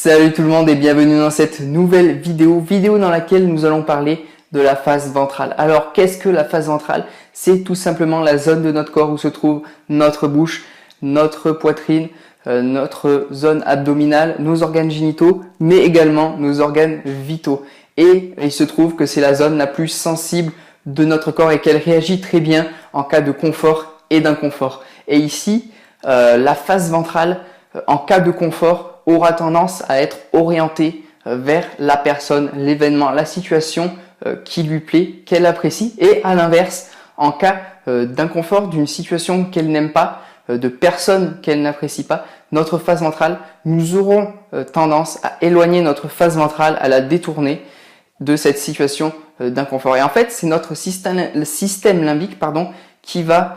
Salut tout le monde et bienvenue dans cette nouvelle vidéo dans laquelle nous allons parler de la face ventrale. Alors qu'est-ce que la face ventrale? C'est tout simplement la zone de notre corps où se trouve notre bouche, notre poitrine, notre zone abdominale, nos organes génitaux, mais également nos organes vitaux. Et il se trouve que c'est la zone la plus sensible de notre corps et qu'elle réagit très bien en cas de confort et d'inconfort. Et ici, la face ventrale, en cas de confort, aura tendance à être orientée vers la personne, l'événement, la situation qui lui plaît, qu'elle apprécie. Et à l'inverse, en cas d'inconfort, d'une situation qu'elle n'aime pas, de personnes qu'elle n'apprécie pas, notre face ventrale, nous aurons tendance à éloigner notre face ventrale, à la détourner de cette situation d'inconfort. Et en fait, c'est notre système limbique qui va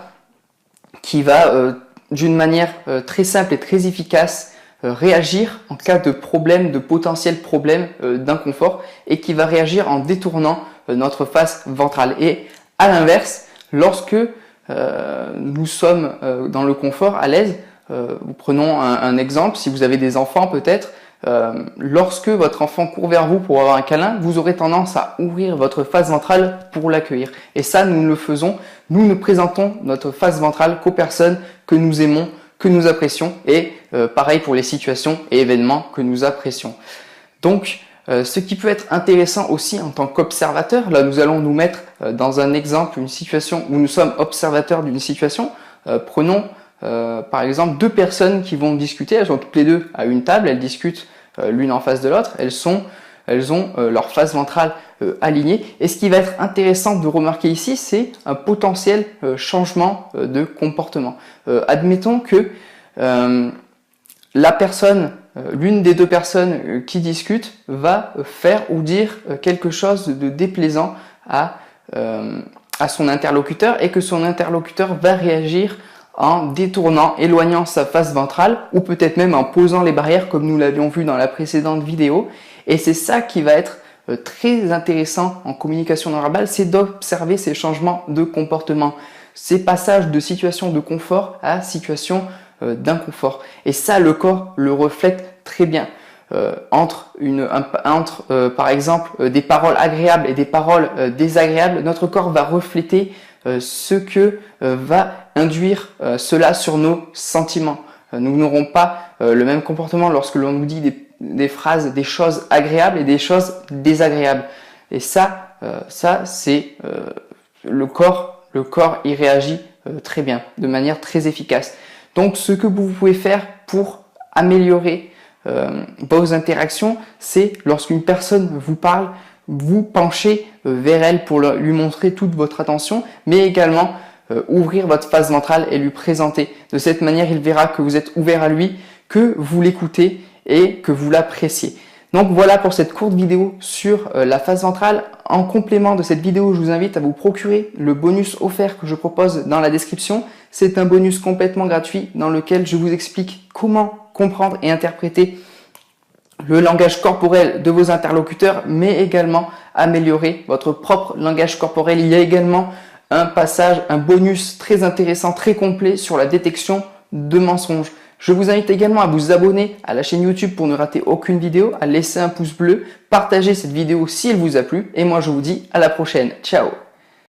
d'une manière très simple et très efficace réagir en cas de problème, de potentiel problème d'inconfort et qui va réagir en détournant notre face ventrale. Et à l'inverse, lorsque nous sommes dans le confort, à l'aise, prenons un exemple, si vous avez des enfants peut-être, lorsque votre enfant court vers vous pour avoir un câlin, vous aurez tendance à ouvrir votre face ventrale pour l'accueillir. Et ça, nous le faisons, nous ne présentons notre face ventrale qu'aux personnes que nous aimons, que nous apprécions, et pareil pour les situations et événements que nous apprécions. Donc, ce qui peut être intéressant aussi en tant qu'observateur, là nous allons nous mettre dans un exemple, une situation où nous sommes observateurs d'une situation. Prenons par exemple deux personnes qui vont discuter, elles sont toutes les deux à une table, elles discutent l'une en face de l'autre, elles ont leur face ventrale alignée. Et ce qui va être intéressant de remarquer ici, c'est un potentiel changement de comportement. Admettons que la personne, l'une des deux personnes qui discutent va faire ou dire quelque chose de déplaisant à son interlocuteur et que son interlocuteur va réagir en détournant, éloignant sa face ventrale ou peut-être même en posant les barrières comme nous l'avions vu dans la précédente vidéo. Et c'est ça qui va être très intéressant en communication non verbale, c'est d'observer ces changements de comportement, ces passages de situation de confort à situation d'inconfort. Et ça, le corps le reflète très bien. Entre par exemple des paroles agréables et des paroles désagréables, notre corps va refléter ce que va induire cela sur nos sentiments. Nous n'aurons pas le même comportement lorsque l'on nous dit des phrases, des choses agréables et des choses désagréables. Et ça c'est le corps y réagit très bien, de manière très efficace. Donc ce que vous pouvez faire pour améliorer vos interactions, c'est lorsqu'une personne vous parle, vous penchez vers elle pour lui montrer toute votre attention, mais également ouvrir votre face ventrale et lui présenter. De cette manière, il verra que vous êtes ouvert à lui, que vous l'écoutez et que vous l'appréciez. Donc voilà pour cette courte vidéo sur la face ventrale. En complément de cette vidéo, je vous invite à vous procurer le bonus offert que je propose dans la description. C'est un bonus complètement gratuit dans lequel je vous explique comment comprendre et interpréter le langage corporel de vos interlocuteurs, mais également améliorer votre propre langage corporel. Il y a également un bonus très intéressant, très complet sur la détection de mensonges. Je vous invite également à vous abonner à la chaîne YouTube pour ne rater aucune vidéo, à laisser un pouce bleu, partager cette vidéo si elle vous a plu, et moi je vous dis à la prochaine. Ciao!